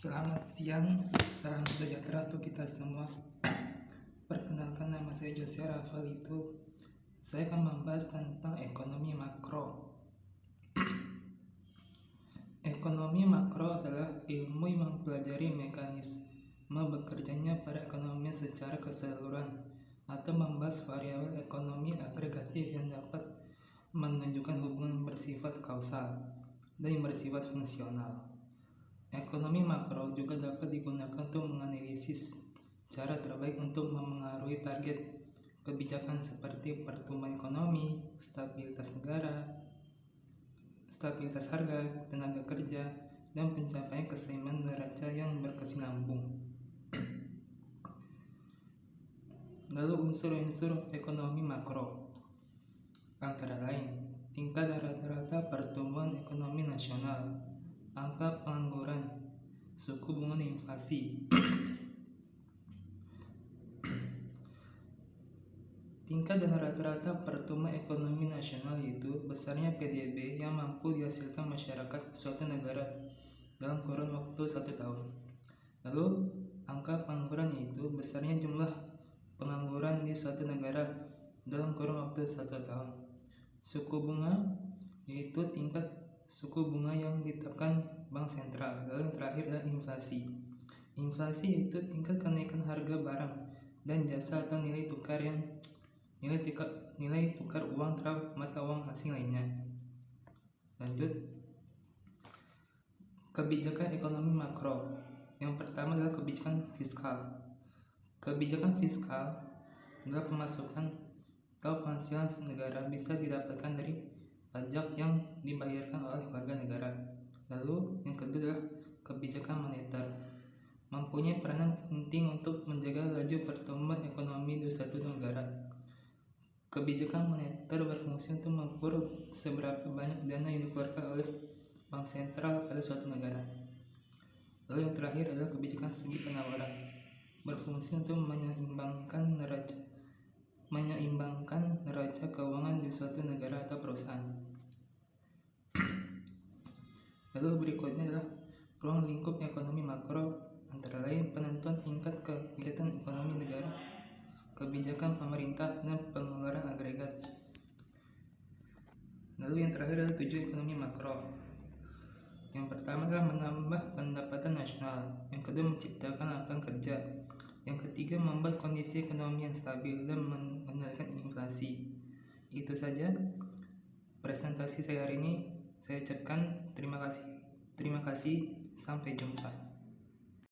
Selamat siang, salam sejahtera untuk kita semua. Perkenalkan, nama saya Jose Rafael itu. Saya akan membahas tentang ekonomi makro. Ekonomi makro adalah ilmu yang mempelajari mekanisme bekerjanya perekonomian secara keseluruhan atau membahas variabel ekonomi agregatif yang dapat menunjukkan hubungan bersifat kausal dan yang bersifat fungsional. Ekonomi makro juga dapat digunakan untuk menganalisis cara terbaik untuk memengaruhi target kebijakan seperti pertumbuhan ekonomi, stabilitas negara, stabilitas harga, tenaga kerja, dan pencapaian keseimbangan neraca yang berkesinambung. Lalu unsur-unsur ekonomi makro antara lain tingkat rata-rata pertumbuhan ekonomi nasional, angka pengangguran, suku bunga dan inflasi. Tingkat dan rata-rata pertumbuhan ekonomi nasional itu besarnya PDB yang mampu dihasilkan masyarakat suatu negara dalam kurun waktu 1 tahun. Lalu angka pengangguran yaitu besarnya jumlah pengangguran di suatu negara dalam kurun waktu 1 tahun. Suku bunga yaitu tingkat suku bunga yang ditetapkan bank sentral. Lalu yang terakhir adalah inflasi. Inflasi yaitu tingkat kenaikan harga barang dan jasa atau nilai tukar uang terhadap mata uang asing lainnya. Lanjut, kebijakan ekonomi makro. Yang pertama adalah kebijakan fiskal. Kebijakan fiskal adalah pemasukan atau penghasilan negara bisa didapatkan dari pajak yang dibayarkan oleh warga negara. Lalu yang kedua adalah kebijakan moneter, mempunyai peranan penting untuk menjaga laju pertumbuhan ekonomi di suatu negara. Kebijakan moneter berfungsi untuk mengukur seberapa banyak dana yang dikeluarkan oleh bank sentral pada suatu negara. Lalu yang terakhir adalah kebijakan segi penawaran, berfungsi untuk menyeimbangkan neraca keuangan di suatu negara atau perusahaan. Lalu berikutnya adalah ruang lingkup ekonomi makro, antara lain penentuan tingkat kegiatan ekonomi negara, kebijakan pemerintah, dan pengeluaran agregat. Lalu yang terakhir adalah tujuan ekonomi makro. Yang pertama adalah menambah pendapatan nasional, yang kedua menciptakan lapangan kerja, yang ketiga membuat kondisi ekonomi yang stabil dan mengendalikan inflasi. Itu saja presentasi saya hari ini. Saya ucapkan terima kasih. Sampai jumpa.